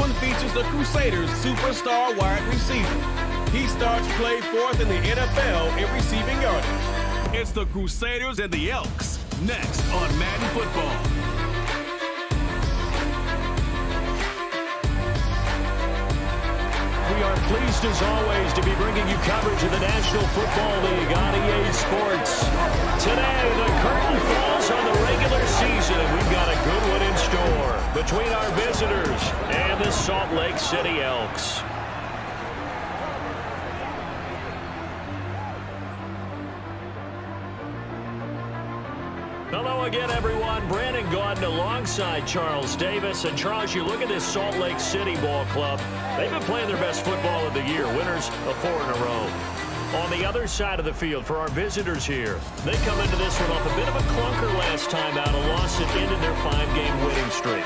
one features the Crusaders' superstar wide receiver. He starts play fourth in the NFL in receiving yardage. It's the Crusaders and the Elks, next on Madden Football. We are pleased, as always, to be bringing you coverage of the National Football League on EA Sports. Today, the curtain falls on the regular season, and we've got a good one in store between our visitors and the Salt Lake City Elks. Hello again, everyone. Brandon Gaudin alongside Charles Davis. And Charles, you look at this Salt Lake City ball club. They've been playing their best football of the year, winners of 4 in a row. On the other side of the field for our visitors here, they come into this one off a bit of a clunker last time out, a loss that ended their 5-game winning streak.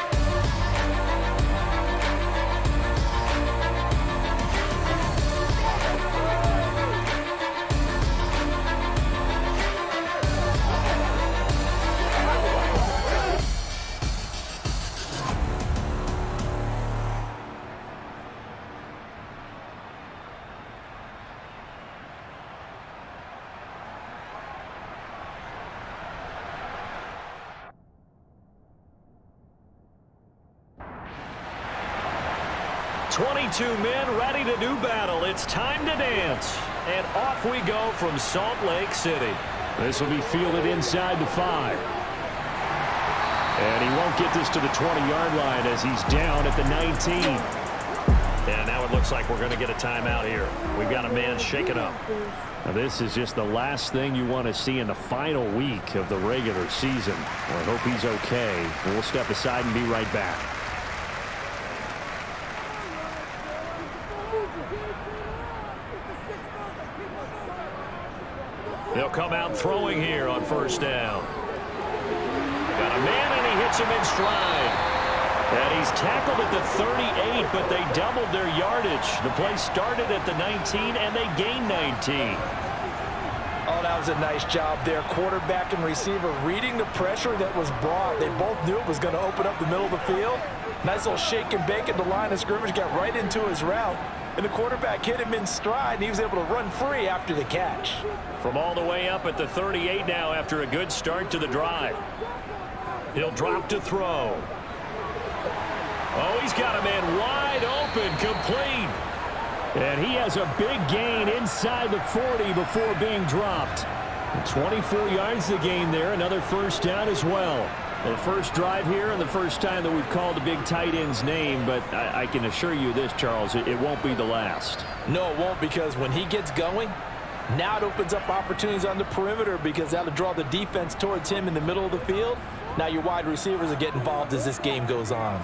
"22 men ready to do battle. It's time to dance." And off we go from Salt Lake City. This will be fielded inside the 5. And he won't get this to the 20-yard line as he's down at the 19. And now it looks like we're going to get a timeout here. We've got a man shaken up. Now this is just the last thing you want to see in the final week of the regular season. Well, I hope he's okay. We'll step aside and be right back. They'll come out throwing here on first down. Got a man, and he hits him in stride. And he's tackled at the 38, but they doubled their yardage. The play started at the 19, and they gained 19. Oh, that was a nice job there. Quarterback and receiver reading the pressure that was brought. They both knew it was going to open up the middle of the field. Nice little shake and bake at the line of scrimmage, got right into his route. And the quarterback hit him in stride, and he was able to run free after the catch. From all the way up at the 38 now after a good start to the drive. He'll drop to throw. Oh, he's got a man wide open, complete. And he has a big gain inside the 40 before being dropped. 24 yards to gain there, another first down as well. The first drive here and the first time that we've called the big tight end's name, but I can assure you this, Charles, it won't be the last. No, it won't, because when he gets going, now it opens up opportunities on the perimeter because that'll draw the defense towards him in the middle of the field. Now your wide receivers will get involved as this game goes on.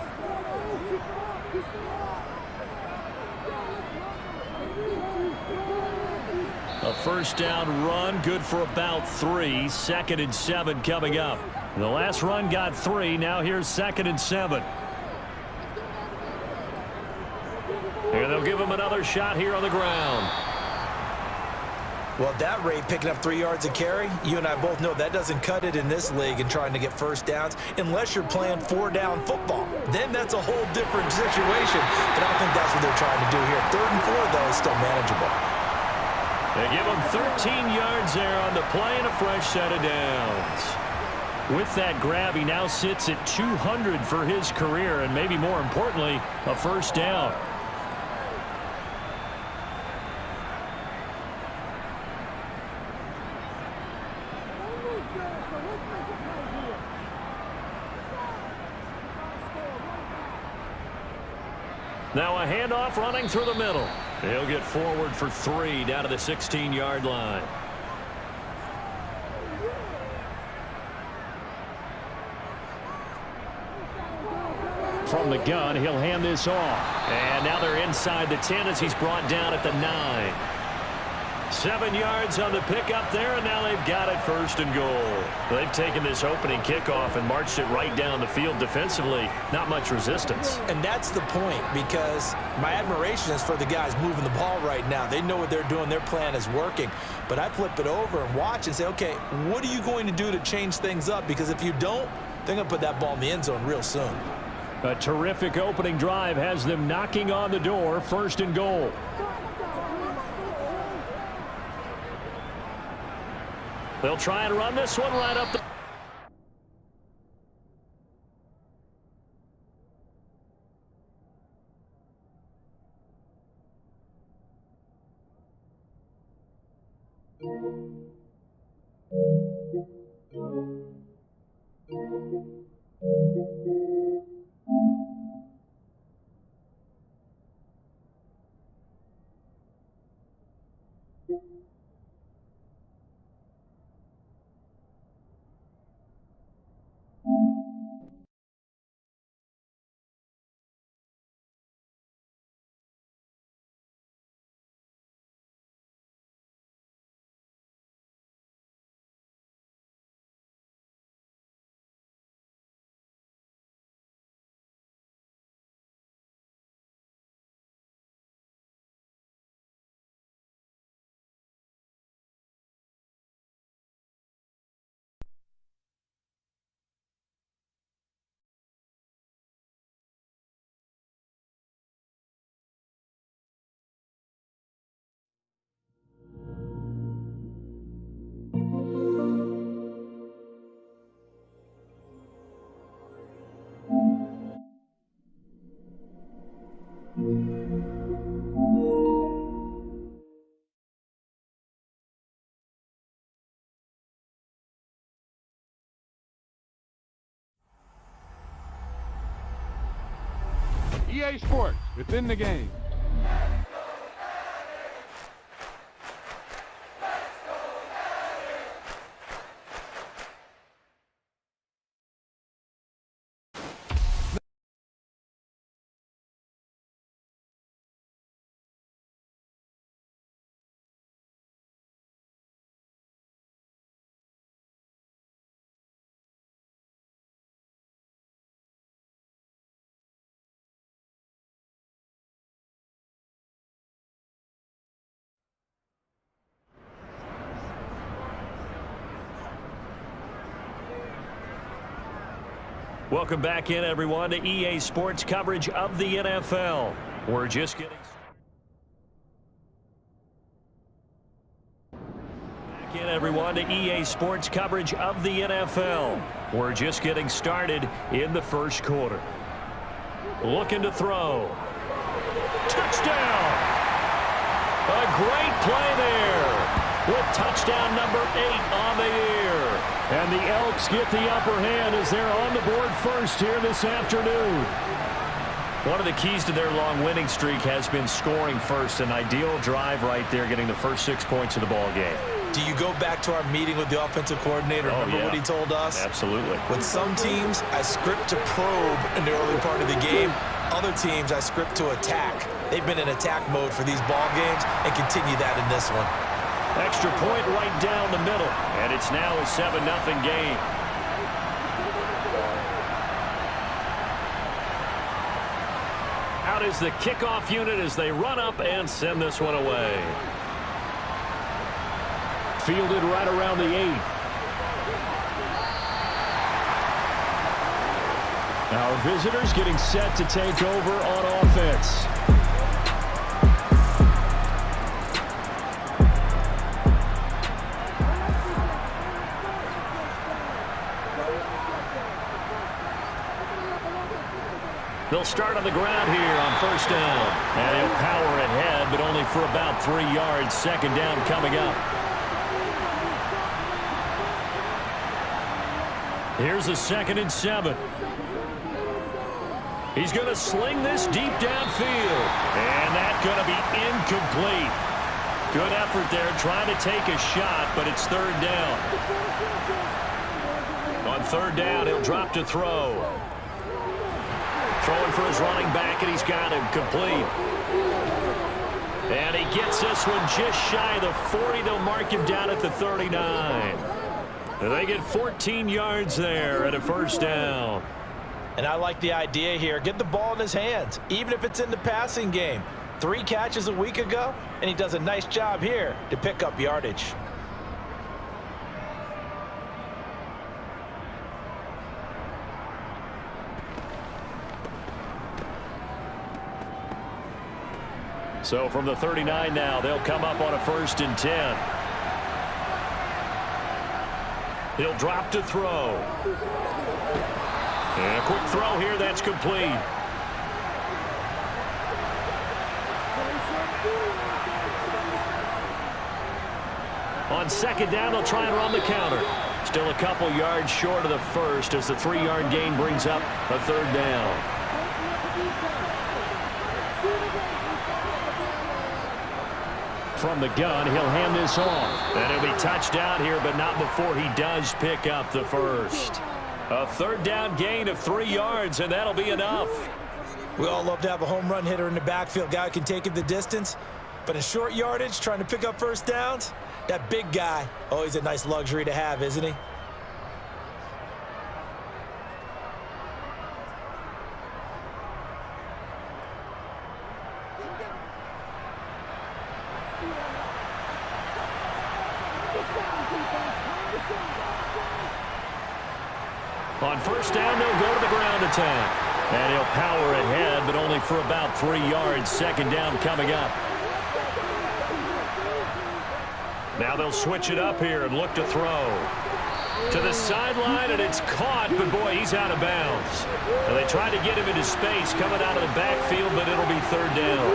A first down run, good for about 3. 2nd and 7 coming up. The last run got 3. Now here's 2nd and 7. And they'll give him another shot here on the ground. Well, at that rate, picking up 3 yards a carry, you and I both know that doesn't cut it in this league and trying to get first downs unless you're playing 4-down football. Then that's a whole different situation. But I don't think that's what they're trying to do here. 3rd and 4, though, is still manageable. They give him 13 yards there on the play and a fresh set of downs. With that grab, he now sits at 200 for his career, and maybe more importantly, a first down. Now a handoff running through the middle. He'll get forward for 3 down to the 16-yard line. From the gun, he'll hand this off. And now they're inside the 10 as he's brought down at the 9. 7 yards on the pickup there, and now they've got it 1st and goal. They've taken this opening kickoff and marched it right down the field defensively. Not much resistance. And that's the point, because my admiration is for the guys moving the ball right now. They know what they're doing. Their plan is working. But I flip it over and watch and say, okay, what are you going to do to change things up? Because if you don't, they're going to put that ball in the end zone real soon. A terrific opening drive has them knocking on the door, 1st and goal. They'll try and run this one right up the... EA Sports, within the game. Welcome back in, everyone, to EA Sports coverage of the NFL. We're just getting back in, everyone, to EA Sports coverage of the NFL. We're just getting started in the 1st quarter. Looking to throw. Touchdown! A great play there with touchdown number 8 on the year. And the Elks get the upper hand as they're on the board first here this afternoon. One of the keys to their long winning streak has been scoring first. An ideal drive right there, getting the first 6 points of the ball game. Do you go back to our meeting with the offensive coordinator? Remember what he told us? Absolutely. With some teams, I script to probe in the early part of the game. Other teams, I script to attack. They've been in attack mode for these ball games and continue that in this one. Extra point right down the middle, and it's now a 7-0 game. Out is the kickoff unit as they run up and send this one away. Fielded right around the 8. Our visitors getting set to take over on offense. They'll start on the ground here on 1st down. And he'll power ahead, but only for about 3 yards. 2nd down coming up. Here's a 2nd and 7. He's going to sling this deep downfield. And that's going to be incomplete. Good effort there trying to take a shot, but it's 3rd down. On 3rd down, he'll drop to throw. Throwing for his running back, and he's got him complete. And he gets this one just shy of the 40. They'll mark him down at the 39. They get 14 yards there at a 1st down. And I like the idea here. Get the ball in his hands, even if it's in the passing game. 3 catches a week ago, and he does a nice job here to pick up yardage. So from the 39 now, they'll come up on a 1st and 10. He'll drop to throw. And a quick throw here, that's complete. On 2nd down, they'll try and run the counter. Still a couple yards short of the first as the 3-yard gain brings up a 3rd down. From the gun, he'll hand this off. And it'll be touchdown here, but not before he does pick up the first. A 3rd down gain of 3 yards, and that'll be enough. We all love to have a home run hitter in the backfield. Guy who can take it the distance. But in short yardage, trying to pick up 1st downs, that big guy, always a nice luxury to have, isn't he? On 1st down, they'll go to the ground attack. And he'll power ahead, but only for about 3 yards. 2nd down coming up. Now they'll switch it up here and look to throw. To the sideline, and it's caught, but boy, he's out of bounds. And they tried to get him into space coming out of the backfield, but it'll be 3rd down.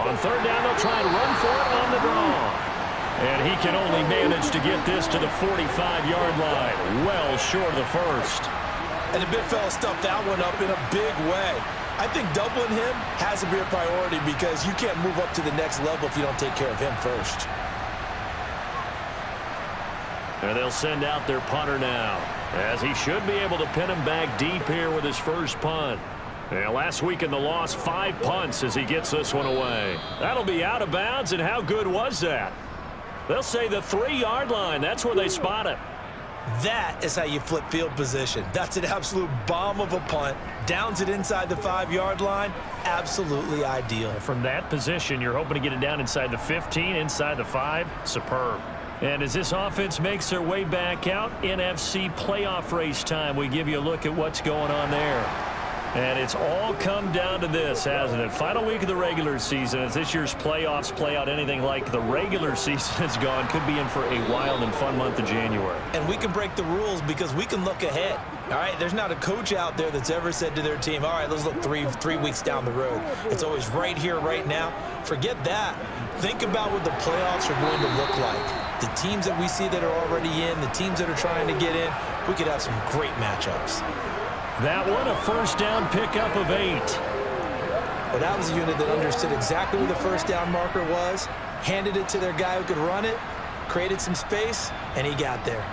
On 3rd down, they'll try and run for it on the draw. And he can only manage to get this to the 45-yard line, well short of the first. And the big fella stuffed that one up in a big way. I think doubling him has to be a priority because you can't move up to the next level if you don't take care of him first. And they'll send out their punter now, as he should be able to pin him back deep here with his first punt. And last week in the loss, 5 punts as he gets this one away. That'll be out of bounds, and how good was that? They'll say the 3-yard line. That's where they spot it. That is how you flip field position. That's an absolute bomb of a punt. Downs it inside the 5-yard line. Absolutely ideal. From that position, you're hoping to get it down inside the 15, inside the 5. Superb. And as this offense makes their way back out, NFC playoff race time, we give you a look at what's going on there. And it's all come down to this, hasn't it? Final week of the regular season. As this year's playoffs play out anything like the regular season has gone, could be in for a wild and fun month of January. And we can break the rules because we can look ahead. All right, there's not a coach out there that's ever said to their team, all right, let's look three weeks down the road. It's always right here, right now. Forget that. Think about what the playoffs are going to look like. The teams that we see that are already in, the teams that are trying to get in, we could have some great matchups. That one, a 1st down pickup of 8. Well, that was a unit that understood exactly where the 1st down marker was, handed it to their guy who could run it, created some space, and he got there.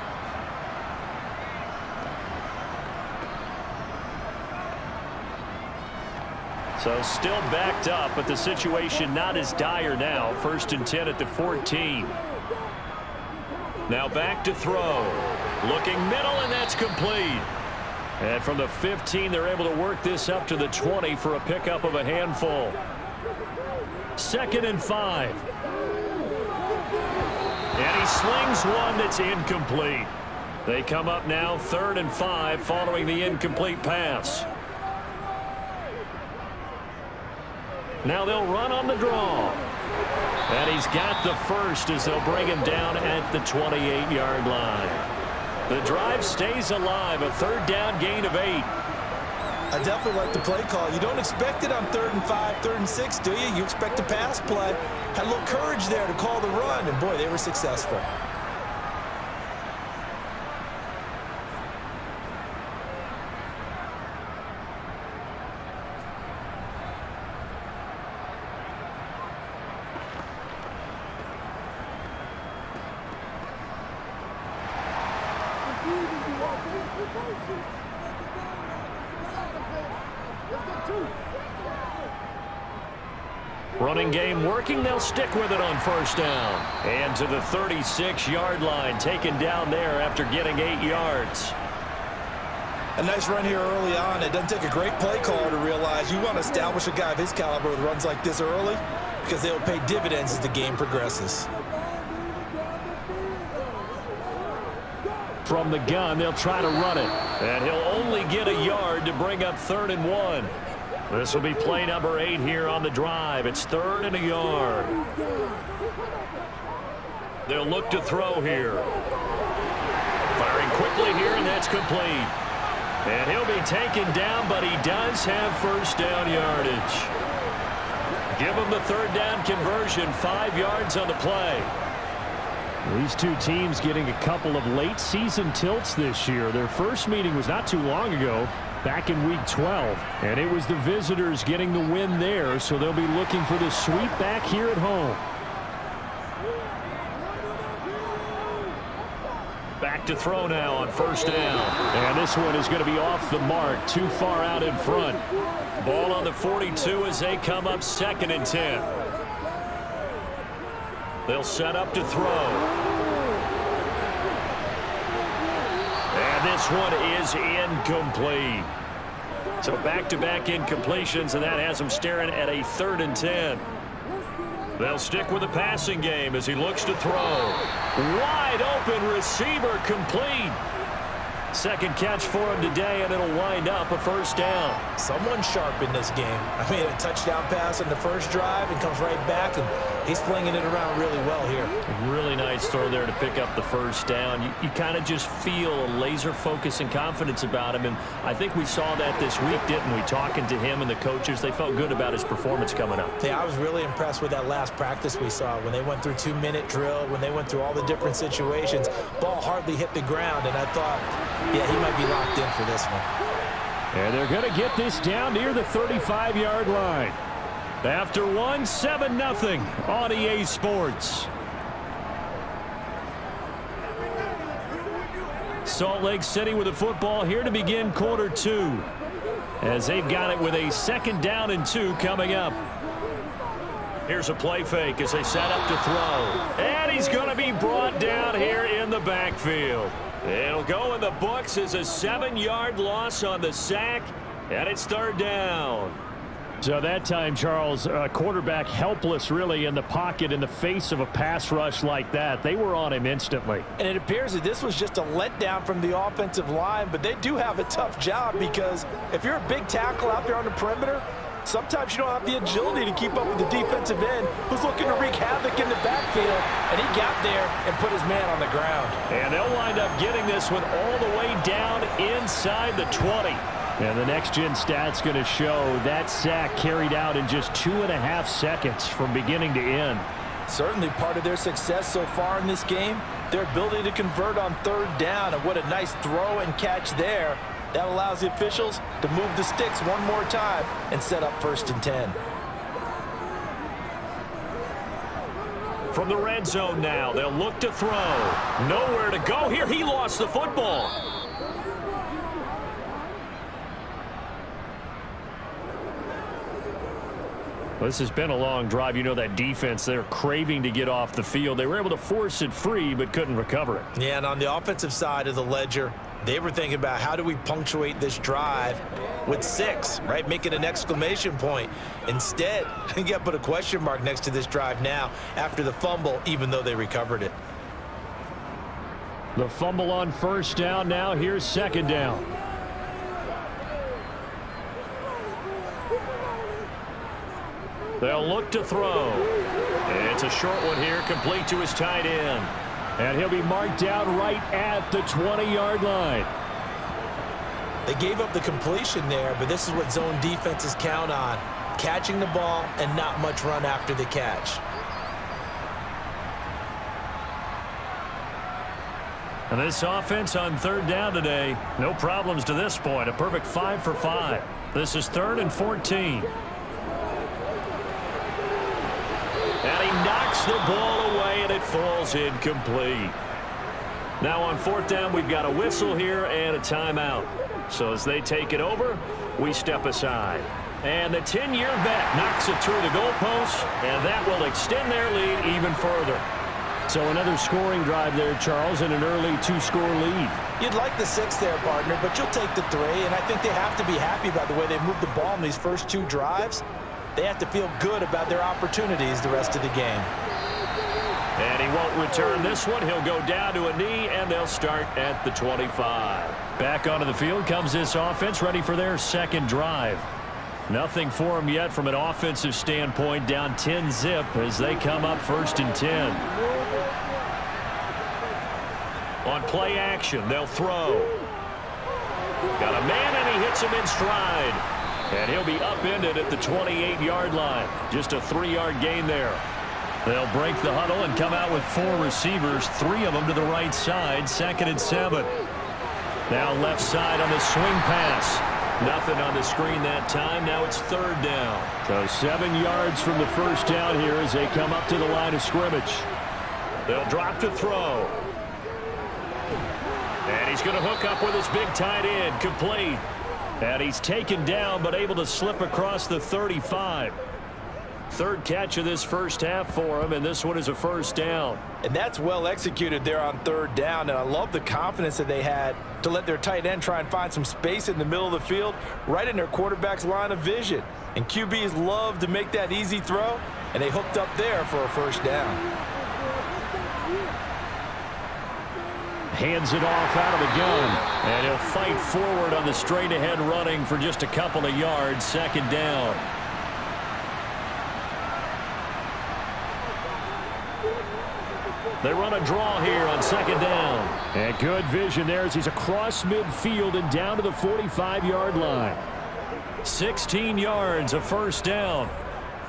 So still backed up, but the situation not as dire now. 1st and 10 at the 14. Now back to throw. Looking middle, and that's complete. And from the 15, they're able to work this up to the 20 for a pickup of a handful. 2nd and 5. And he slings one that's incomplete. They come up now 3rd and 5 following the incomplete pass. Now they'll run on the draw. And he's got the first as they'll bring him down at the 28-yard line. The drive stays alive, a 3rd down gain of 8. I definitely like the play call. You don't expect it on 3rd and 5, 3rd and 6, do you? You expect a pass play. Had a little courage there to call the run, and boy, they were successful. Running game working. They'll stick with it on 1st down. And to the 36-yard line, taken down there after getting 8 yards. A nice run here early on. It doesn't take a great play caller to realize you want to establish a guy of his caliber with runs like this early because they will pay dividends as the game progresses. From the gun, they'll try to run it. And he'll only get a yard to bring up 3rd and 1. This will be play number 8 here on the drive. It's 3rd and a yard. They'll look to throw here. Firing quickly here, and that's complete. And he'll be taken down, but he does have first down yardage. Give him the 3rd down conversion, 5 yards on the play. These two teams getting a couple of late season tilts this year. Their first meeting was not too long ago, back in week 12. And it was the visitors getting the win there, so they'll be looking for the sweep back here at home. Back to throw now on first down. And this one is going to be off the mark, too far out in front. Ball on the 42 as they come up 2nd and 10. They'll set up to throw. And this one is incomplete. So back-to-back incompletions, and that has them staring at a 3rd and 10. They'll stick with the passing game as he looks to throw. Wide open receiver, complete. Second catch for him today, and it'll wind up a first down. Someone sharp in this game. I mean, a touchdown pass on the first drive and comes right back, and he's flinging it around really well here. Really nice throw there to pick up the first down. You kind of just feel a laser focus and confidence about him, and I think we saw that this week, didn't we? Talking to him and the coaches, they felt good about his performance coming up. Yeah, I was really impressed with that last practice we saw when they went through 2-minute drill, when they went through all the different situations. Ball hardly hit the ground, and I thought, yeah, he might be locked in for this one. And they're going to get this down near the 35-yard line. After one, 7-0 on EA Sports. Salt Lake City with the football here to begin quarter 2. As they've got it with a 2nd down and 2 coming up. Here's a play fake as they set up to throw. And he's going to be brought down here in the backfield. It'll go in the books as a 7-yard loss on the sack, and it's 3rd down. So that time, Charles, quarterback helpless really in the pocket in the face of a pass rush like that. They were on him instantly. And it appears that this was just a letdown from the offensive line, but they do have a tough job because if you're a big tackle out there on the perimeter, sometimes you don't have the agility to keep up with the defensive end who's looking to wreak havoc in the backfield, and he got there and put his man on the ground. And they'll wind up getting this one all the way down inside the 20. And the next-gen stat's going to show that sack carried out in just 2.5 seconds from beginning to end. Certainly part of their success so far in this game, their ability to convert on 3rd down, and what a nice throw and catch there. That allows the officials to move the sticks one more time and set up 1st and 10. From the red zone now, they'll look to throw. Nowhere to go here. He lost the football. Well, this has been a long drive. You know that defense, they're craving to get off the field. They were able to force it free but couldn't recover it. Yeah, and on the offensive side of the ledger, they were thinking about how do we punctuate this drive with 6, right? Make it an exclamation point. Instead, you got to put a question mark next to this drive now after the fumble, even though they recovered it. The fumble on first down now. Here's 2nd down. They'll look to throw. It's a short one here, complete to his tight end. And he'll be marked down right at the 20-yard line. They gave up the completion there, but this is what zone defenses count on. Catching the ball and not much run after the catch. And this offense on 3rd down today, no problems to this point. A perfect 5 for 5. This is 3rd and 14. And he knocks the ball away, and it falls incomplete. Now on 4th down, we've got a whistle here and a timeout. So as they take it over, we step aside. And the 10-year vet knocks it through the goalpost, and that will extend their lead even further. So another scoring drive there, Charles, and an early 2-score lead. You'd like the 6 there, partner, but you'll take the 3, and I think they have to be happy by the way they've moved the ball in these first 2 drives. They have to feel good about their opportunities the rest of the game. And he won't return this one. He'll go down to a knee, and they'll start at the 25. Back onto the field comes this offense, ready for their 2nd drive. Nothing for him yet from an offensive standpoint, down 10-zip as they come up 1st and 10. On play action, they'll throw. Got a man, and he hits him in stride. And he'll be upended at the 28-yard line. Just a 3-yard gain there. They'll break the huddle and come out with 4 receivers, 3 of them to the right side, 2nd and 7. Now left side on the swing pass. Nothing on the screen that time. Now it's 3rd down. So 7 yards from the first down here as they come up to the line of scrimmage. They'll drop to throw. And he's going to hook up with his big tight end, complete. And he's taken down but able to slip across the 35. 3rd catch of this first half for him, and this one is a 1st down. And that's well executed there on 3rd down, and I love the confidence that they had to let their tight end try and find some space in the middle of the field, right in their quarterback's line of vision. And QBs love to make that easy throw, and they hooked up there for a 1st down. Hands it off out of the gun, and he'll fight forward on the straight-ahead running for just a couple of yards, 2nd down. They run a draw here on 2nd down. And good vision there as he's across midfield and down to the 45-yard line. 16 yards, a 1st down.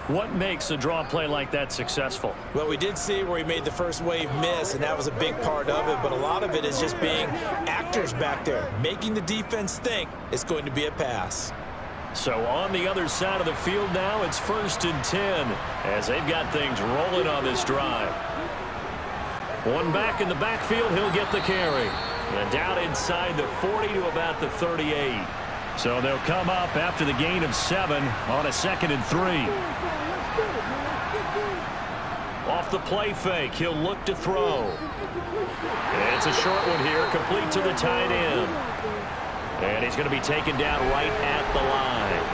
What makes a draw play like that successful? Well, we did see where he made the first wave miss, and that was a big part of it. But a lot of it is just being actors back there, making the defense think it's going to be a pass. So on the other side of the field now, it's 1st and 10 as they've got things rolling on this drive. One back in the backfield, he'll get the carry. And down inside the 40 to about the 38. So they'll come up after the gain of 7 on a 2nd and 3. Off the play fake, he'll look to throw. And it's a short one here, complete to the tight end. And he's going to be taken down right at the line.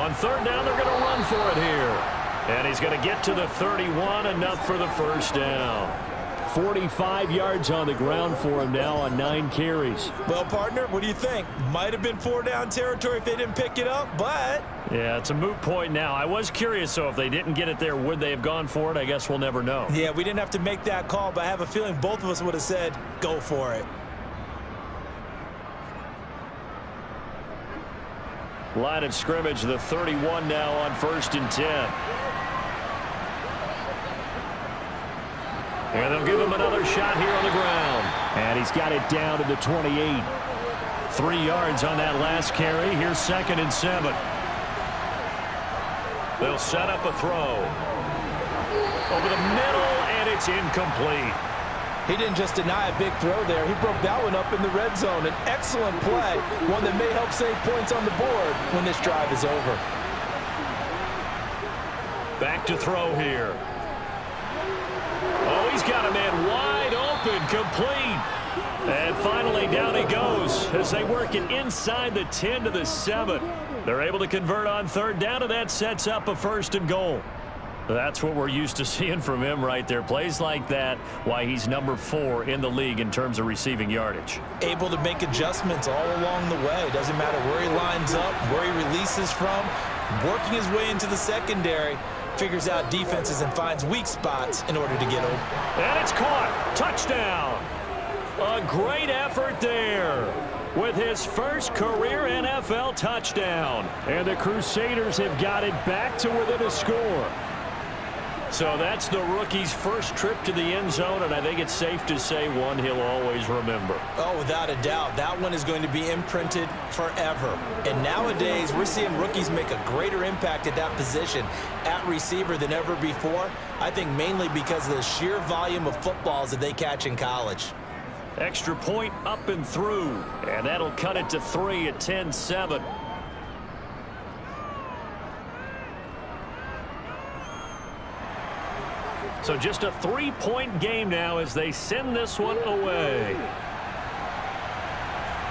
On 3rd down, they're going to run for it here. And he's going to get to the 31, enough for the 1st down. 45 yards on the ground for him now on 9 carries. Well, partner, what do you think? Might have been 4-down territory if they didn't pick it up, but... Yeah, it's a moot point now. I was curious, so if they didn't get it there, would they have gone for it? I guess we'll never know. Yeah, we didn't have to make that call, but I have a feeling both of us would have said, go for it. Line of scrimmage, the 31 now on 1st and 10. And they'll give him another shot here on the ground. And he's got it down to the 28. 3 yards on that last carry. Here's 2nd and 7. They'll set up a throw. Over the middle, and it's incomplete. He didn't just deny a big throw there. He broke that one up in the red zone. An excellent play, one that may help save points on the board when this drive is over. Back to throw here. Oh, he's got a man wide open, complete. And finally, down he goes as they work it inside the 10 to the 7. They're able to convert on 3rd down, and that sets up a 1st and goal. That's what we're used to seeing from him right there. Plays like that, why he's number 4 in the league in terms of receiving yardage. Able to make adjustments all along the way. Doesn't matter where he lines up, where he releases from. Working his way into the secondary. Figures out defenses and finds weak spots in order to get open. And it's caught. Touchdown. A great effort there with his first career NFL touchdown. And the Crusaders have got it back to within a score. So that's the rookie's first trip to the end zone, and I think it's safe to say one he'll always remember. Oh, without a doubt. That one is going to be imprinted forever. And nowadays, we're seeing rookies make a greater impact at that position at receiver than ever before. I think mainly because of the sheer volume of footballs that they catch in college. Extra point up and through, and that'll cut it to 3 at 10-7. So just a 3-point game now as they send this one away.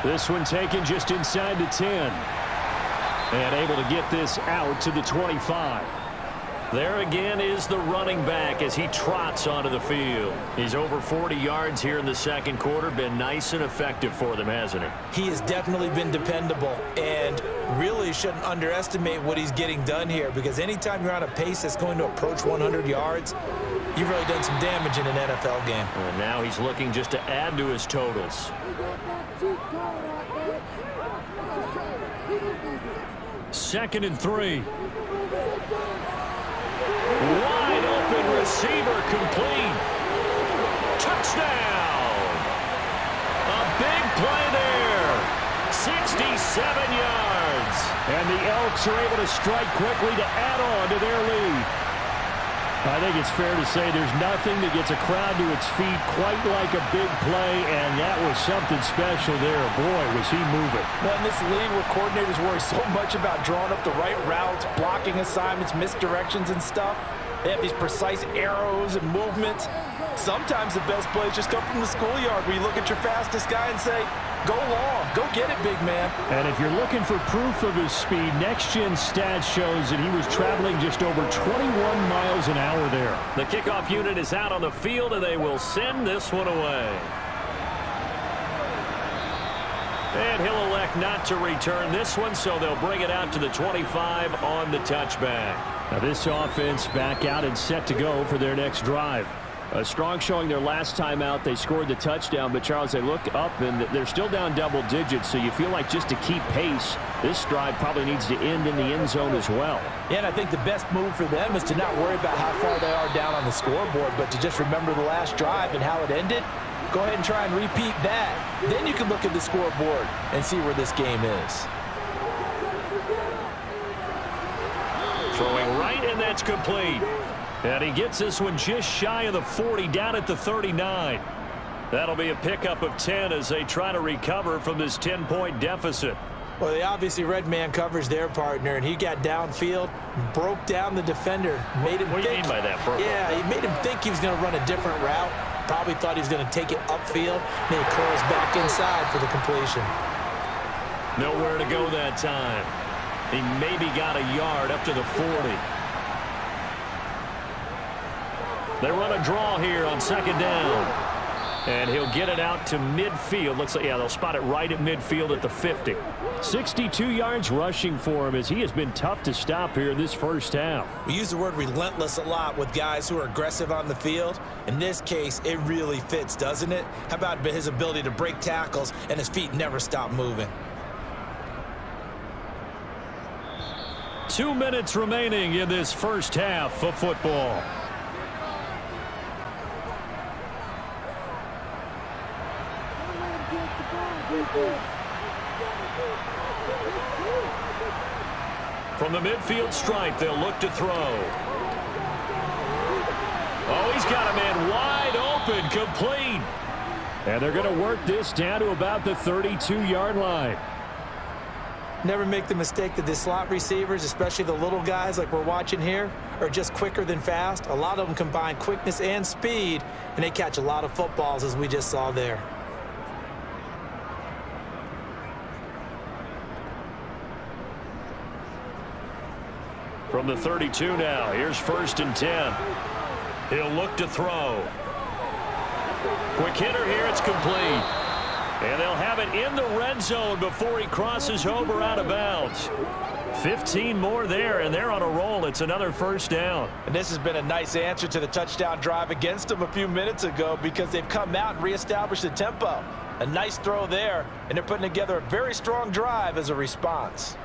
This one taken just inside the 10. And able to get this out to the 25. There again is the running back as he trots onto the field. He's over 40 yards here in the second quarter. Been nice and effective for them, hasn't he? He has definitely been dependable, and really shouldn't underestimate what he's getting done here, because anytime you're on a pace that's going to approach 100 yards, you've really done some damage in an NFL game. And now he's looking just to add to his totals. Second and 3. Wide open receiver, complete. Touchdown. A big play there. 67 yards. And the Elks are able to strike quickly to add on to their lead. I think it's fair to say there's nothing that gets a crowd to its feet quite like a big play, and that was something special there. Boy, was he moving. Well, in this league where coordinators worry so much about drawing up the right routes, blocking assignments, misdirections and stuff, they have these precise arrows and movements. Sometimes the best plays just come from the schoolyard where you look at your fastest guy and say, go long, go get it, big man. And if you're looking for proof of his speed, next-gen stats shows that he was traveling just over 21 miles an hour there. The kickoff unit is out on the field, and they will send this one away. And he'll elect not to return this one, so they'll bring it out to the 25 on the touchback. Now this offense back out and set to go for their next drive. A strong showing their last time out. They scored the touchdown, but Charles, they look up and they're still down double digits, so you feel like just to keep pace, this drive probably needs to end in the end zone as well. Yeah, and I think the best move for them is to not worry about how far they are down on the scoreboard, but to just remember the last drive and how it ended. Go ahead and try and repeat that. Then you can look at the scoreboard and see where this game is. Throwing right, and that's complete. And he gets this one just shy of the 40, down at the 39. That'll be a pickup of 10 as they try to recover from this 10-point deficit. Well, they obviously read man coverage their partner, and he got downfield, broke down the defender, made him think. What do you mean by that, Purple? Yeah, he made him think he was going to run a different route. Probably thought he was going to take it upfield, then he curls back inside for the completion. Nowhere to go that time. He maybe got a yard up to the 40. They run a draw here on second down. And he'll get it out to midfield. Looks like, yeah, they'll spot it right at midfield at the 50. 62 yards rushing for him as he has been tough to stop here in this first half. We use the word relentless a lot with guys who are aggressive on the field. In this case, it really fits, doesn't it? How about his ability to break tackles and his feet never stop moving? 2 minutes remaining in this first half of football. From the midfield stripe, they'll look to throw. Oh, he's got a man wide open, complete. And they're going to work this down to about the 32-yard line. Never make the mistake that the slot receivers, especially the little guys like we're watching here, are just quicker than fast. A lot of them combine quickness and speed, and they catch a lot of footballs, as we just saw there. From the 32 now, here's 1st and 10. He'll look to throw. Quick hitter here, it's complete. And they'll have it in the red zone before he crosses over out of bounds. 15 more there, and they're on a roll. It's another first down. And this has been a nice answer to the touchdown drive against them a few minutes ago, because they've come out and reestablished the tempo. A nice throw there, and they're putting together a very strong drive as a response.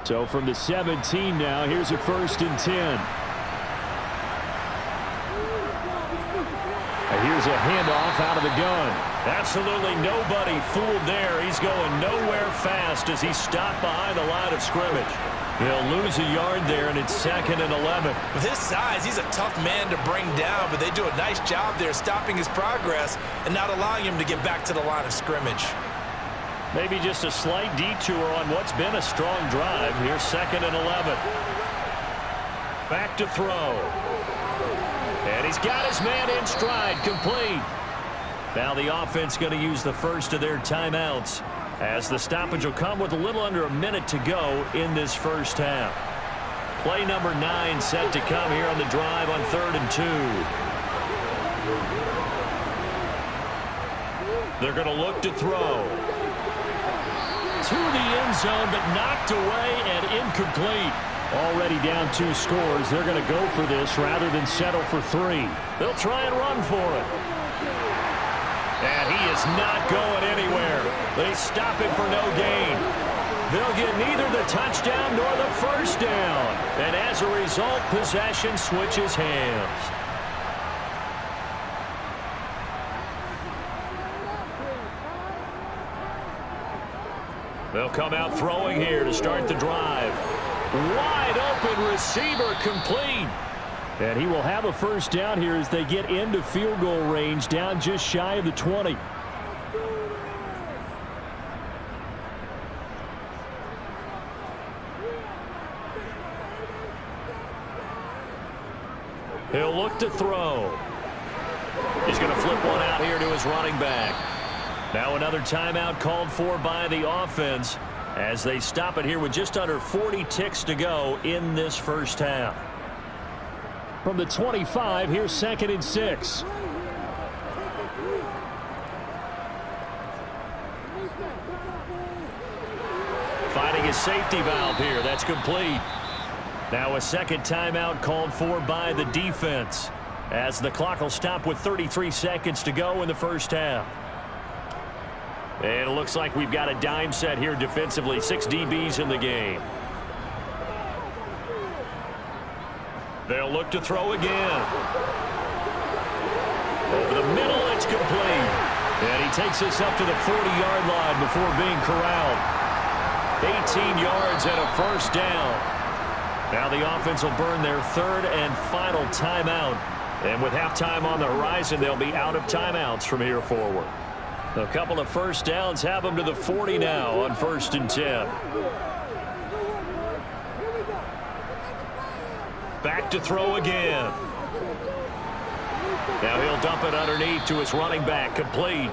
So from the 17 now, here's a 1st and 10. Here's a handoff out of the gun. Absolutely nobody fooled there. He's going nowhere fast as he's stopped behind the line of scrimmage. He'll lose a yard there, and it's 2nd and 11. With his size, he's a tough man to bring down, but they do a nice job there stopping his progress and not allowing him to get back to the line of scrimmage. Maybe just a slight detour on what's been a strong drive. Here's 2nd and 11. Back to throw. And he's got his man in stride, complete. Now the offense going to use the first of their timeouts, as the stoppage will come with a little under a minute to go in this first half. Play number 9 set to come here on the drive on 3rd and 2. They're going to look to throw. To the end zone, but knocked away and incomplete. Already down 2 scores. They're going to go for this rather than settle for 3. They'll try and run for it. And he is not going anywhere. They stop him for no gain. They'll get neither the touchdown nor the first down. And as a result, possession switches hands. They'll come out throwing here to start the drive. Wide open receiver, complete. And he will have a first down here as they get into field goal range, down just shy of the 20. He'll look to throw. He's going to flip one out here to his running back. Now another timeout called for by the offense as they stop it here with just under 40 ticks to go in this first half. From the 25, here's 2nd and 6. Finding his safety valve here. That's complete. Now a second timeout called for by the defense as the clock will stop with 33 seconds to go in the first half. And it looks like we've got a dime set here defensively. 6 DBs in the game. They'll look to throw again. Over the middle, it's complete. And he takes this up to the 40-yard line before being corralled. 18 yards and a first down. Now the offense will burn their 3rd and final timeout. And with halftime on the horizon, they'll be out of timeouts from here forward. A couple of first downs have them to the 40 now on 1st and 10. Back to throw again. Now he'll dump it underneath to his running back, complete.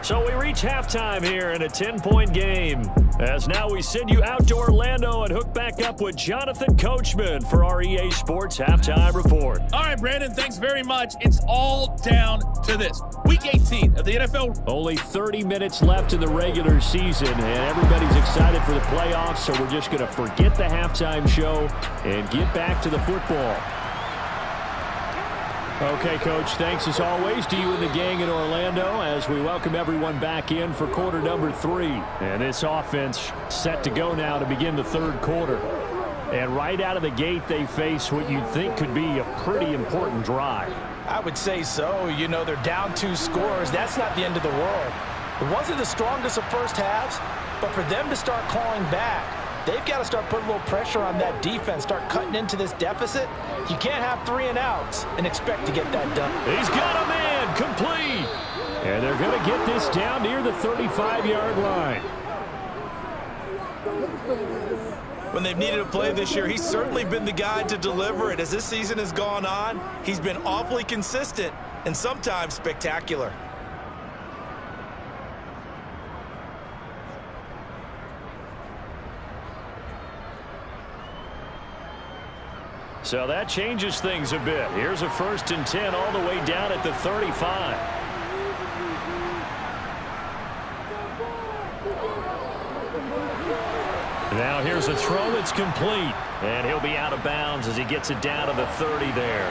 So we reach halftime here in a 10-point game. As now we send you out to Orlando and hook back up with Jonathan Coachman for our EA Sports Halftime Report. All right, Brandon, thanks very much. It's all down to this. Week 18 of the NFL. Only 30 minutes left in the regular season, and everybody's excited for the playoffs, so we're just going to forget the halftime show and get back to the football. Okay, Coach, thanks as always to you and the gang in Orlando as we welcome everyone back in for quarter number 3. And this offense set to go now to begin the 3rd quarter. And right out of the gate, they face what you'd think could be a pretty important drive. I would say so. You know, they're down 2 scores. That's not the end of the world. It wasn't the strongest of first halves, but for them to start clawing back, they've got to start putting a little pressure on that defense, start cutting into this deficit. You can't have 3 and outs and expect to get that done. He's got a man, complete. And they're going to get this down near the 35-yard line. When they've needed a play this year, he's certainly been the guy to deliver it. As this season has gone on, he's been awfully consistent and sometimes spectacular. So that changes things a bit. Here's a 1st and 10 all the way down at the 35. Now here's a throw that's complete. And he'll be out of bounds as he gets it down to the 30 there.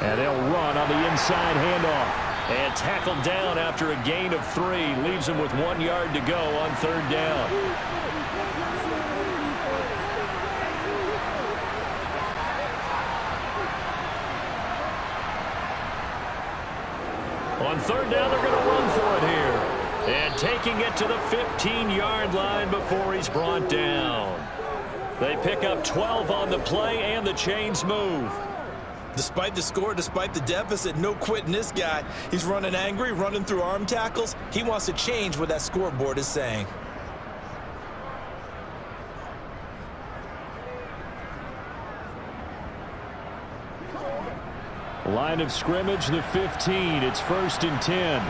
And they'll run on the inside handoff. And tackled down after a gain of 3. Leaves him with 1 yard to go on 3rd down. On 3rd down, they're going to run for it here. And taking it to the 15-yard line before he's brought down. They pick up 12 on the play, and the chains move. Despite the score, despite the deficit, no quitting this guy. He's running angry, running through arm tackles. He wants to change what that scoreboard is saying. Line of scrimmage, the 15. It's 1st and 10.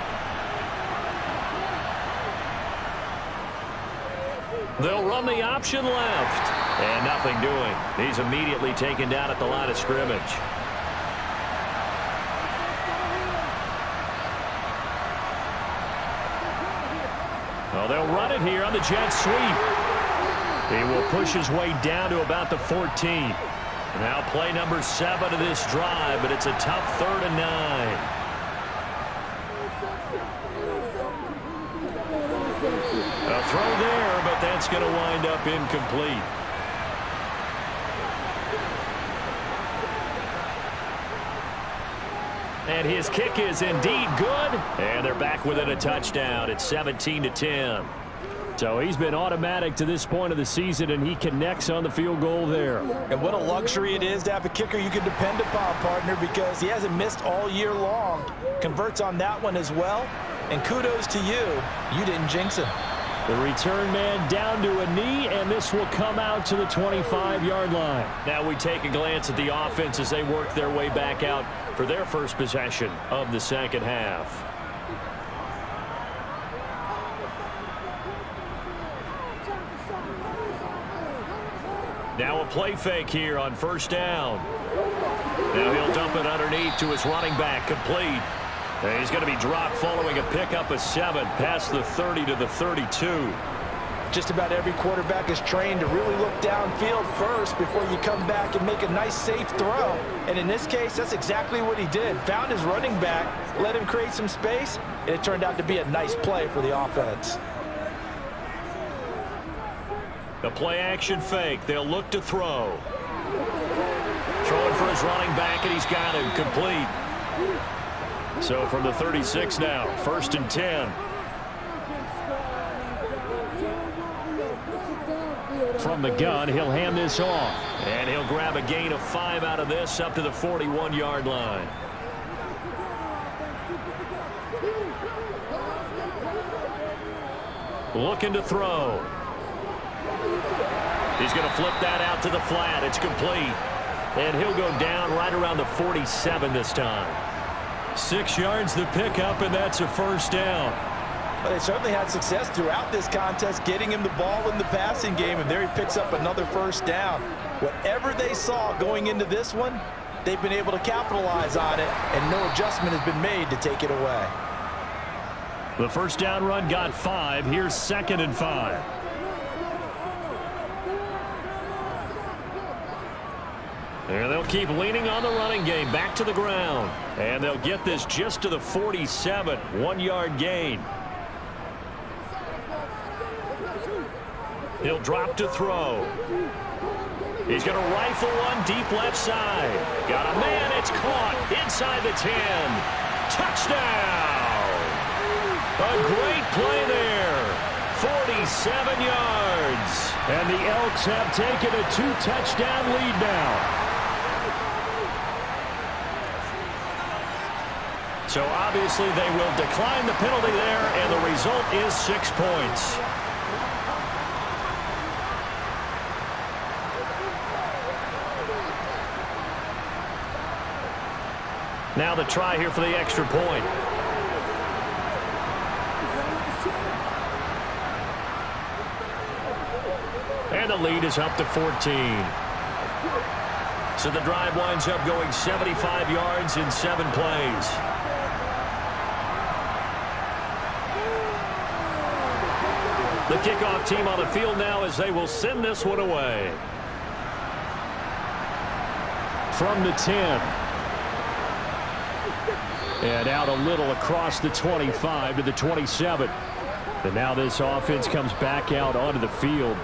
They'll run the option left. And nothing doing. He's immediately taken down at the line of scrimmage. Well, they'll run it here on the jet sweep. He will push his way down to about the 14. Now play number 7 of this drive, but it's a tough 3rd and 9. A throw there, but that's going to wind up incomplete. And his kick is indeed good. And they're back within a touchdown. It's 17-10. So he's been automatic to this point of the season, and he connects on the field goal there. And what a luxury it is to have a kicker you can depend upon, partner, because he hasn't missed all year long. Converts on that one as well. And kudos to you. You didn't jinx him. The return man down to a knee, and this will come out to the 25-yard line. Now we take a glance at the offense as they work their way back out for their first possession of the second half. Now a play fake here on first down. Now he'll dump it underneath to his running back, complete. And he's going to be dropped following a pickup of 7 past the 30 to the 32. Just about every quarterback is trained to really look downfield first before you come back and make a nice, safe throw. And in this case, that's exactly what he did. Found his running back, let him create some space, and it turned out to be a nice play for the offense. The play-action fake. They'll look to throw. Throwing for his running back, and he's got him complete. So from the 36 now, 1st and 10. From the gun, he'll hand this off. And he'll grab a gain of 5 out of this up to the 41-yard line. Looking to throw. He's going to flip that out to the flat. It's complete. And he'll go down right around the 47 this time. 6 yards the pickup, and that's a first down. But they certainly had success throughout this contest, getting him the ball in the passing game, and there he picks up another first down. Whatever they saw going into this one, they've been able to capitalize on it, and no adjustment has been made to take it away. The first down run got 5. Here's 2nd and 5. And they'll keep leaning on the running game, back to the ground. And they'll get this just to the 47, 1-yard gain. He'll drop to throw. He's going to rifle one deep left side. Got a man, it's caught inside the 10. Touchdown! A great play there. 47 yards. And the Elks have taken a 2-touchdown lead now. So obviously they will decline the penalty there, and the result is 6 points. Now the try here for the extra point. And the lead is up to 14. So the drive winds up going 75 yards in 7 plays. The kickoff team on the field now as they will send this one away. From the 10. And out a little across the 25 to the 27. And now this offense comes back out onto the field.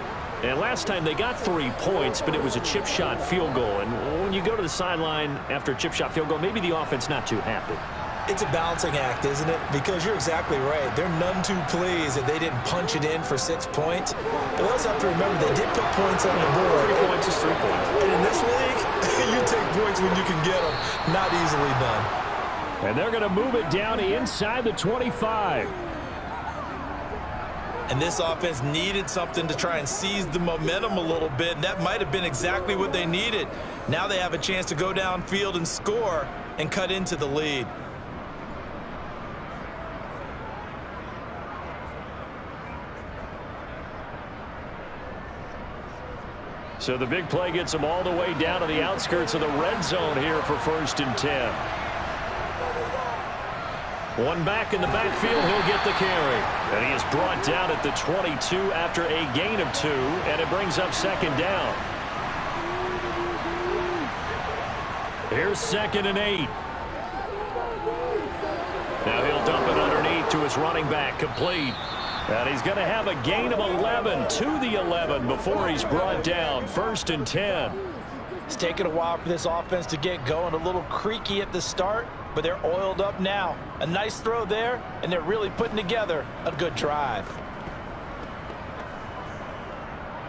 And last time they got 3 points, but it was a chip shot field goal. And when you go to the sideline after a chip shot field goal, maybe the offense not too happy. It's a balancing act, isn't it? Because you're exactly right. They're none too pleased that they didn't punch it in for 6 points. But they also have to remember they did put points on the board. 3 points is 3 points. And in this league, you take points when you can get them. Not easily done. And they're going to move it down inside the 25. And this offense needed something to try and seize the momentum a little bit, and that might have been exactly what they needed. Now they have a chance to go downfield and score and cut into the lead. So the big play gets him all the way down to the outskirts of the red zone here for 1st and 10. One back in the backfield, he'll get the carry. And he is brought down at the 22 after a gain of 2, and it brings up 2nd down. Here's 2nd and 8. Now he'll dump it underneath to his running back, complete. And he's going to have a gain of 11 to the 11 before he's brought down. 1st and 10. It's taken a while for this offense to get going. A little creaky at the start, but they're oiled up now. A nice throw there, and they're really putting together a good drive.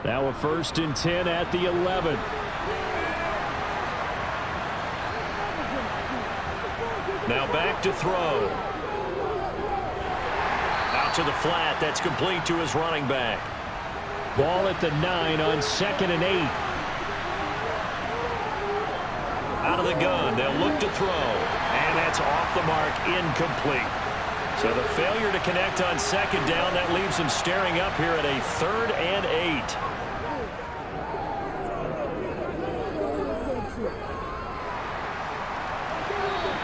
Now a 1st and 10 at the 11. Now back to throw. Out to the flat. That's complete to his running back. Ball at the 9 on 2nd and 8. Out of the gun. They'll look to throw. And that's off the mark. Incomplete. So the failure to connect on 2nd down, that leaves him staring up here at a 3rd and 8.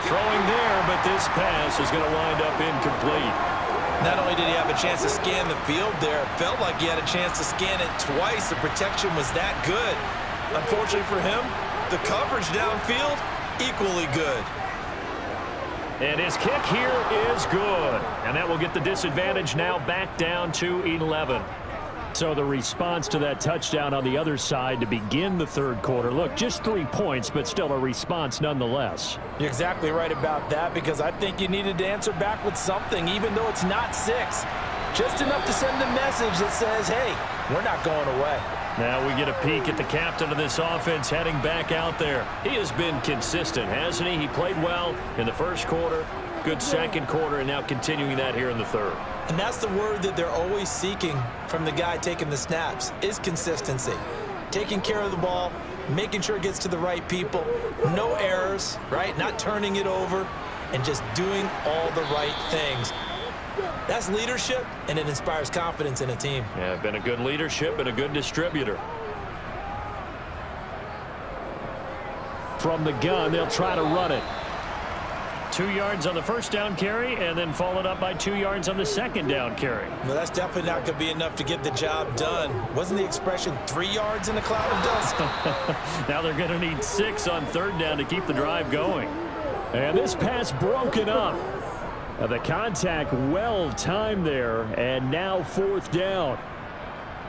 Throwing there, but this pass is going to wind up incomplete. Not only did he have a chance to scan the field there, it felt like he had a chance to scan it twice. The protection was that good. Unfortunately for him, the coverage downfield, equally good. And his kick here is good. And that will get the disadvantage now back down to 11. So the response to that touchdown on the other side to begin the 3rd quarter. Look, just 3 points, but still a response nonetheless. You're exactly right about that, because I think you needed to answer back with something, even though it's not 6. Just enough to send a message that says, hey, we're not going away. Now we get a peek at the captain of this offense heading back out there. He has been consistent, hasn't he? He played well in the 1st quarter, good 2nd quarter, and now continuing that here in the 3rd. And that's the word that they're always seeking from the guy taking the snaps, is consistency. Taking care of the ball, making sure it gets to the right people, no errors, right? Not turning it over, and just doing all the right things. That's leadership, and it inspires confidence in a team. Yeah, been a good leadership and a good distributor. From the gun, they'll try to run it. 2 yards on the 1st down carry, and then followed up by 2 yards on the 2nd down carry. Well, that's definitely not going to be enough to get the job done. Wasn't the expression 3 yards in a cloud of dust? Now they're going to need 6 on 3rd down to keep the drive going. And this pass broken up. The contact well timed there, and now 4th down.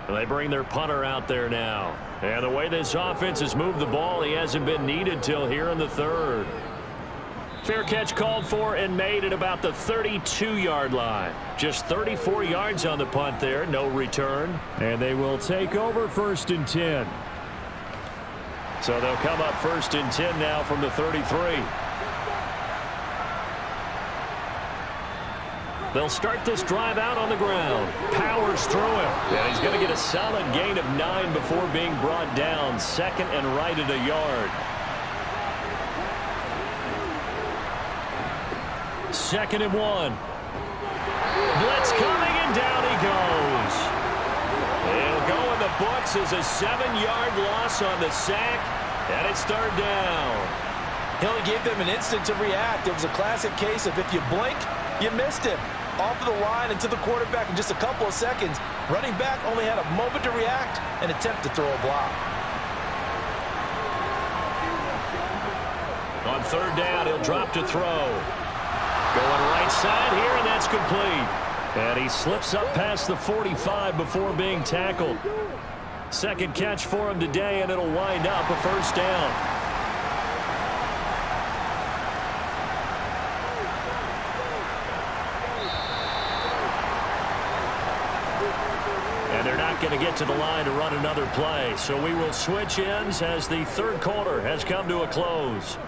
And they bring their punter out there now. And the way this offense has moved the ball, he hasn't been needed till here in the 3rd. Fair catch called for and made at about the 32-yard line. Just 34 yards on the punt there, no return. And they will take over 1st and 10. So they'll come up 1st and 10 now from the 33. They'll start this drive out on the ground. Powers through him. And he's going to get a solid gain of 9 before being brought down. 2nd and right at a yard. 2nd and 1. Blitz coming, and down he goes. It'll go in the books as a 7-yard loss on the sack, and it's 3rd down. He only gave them an instant to react. It was a classic case of if you blink, you missed him. Off of the line and to the quarterback in just a couple of seconds. Running back only had a moment to react and attempt to throw a block. On 3rd down, he'll drop to throw. Going right side here, and that's complete. And he slips up past the 45 before being tackled. 2nd catch for him today, and it'll wind up a 1st down. And they're not going to get to the line to run another play. So we will switch ends as the 3rd quarter has come to a close.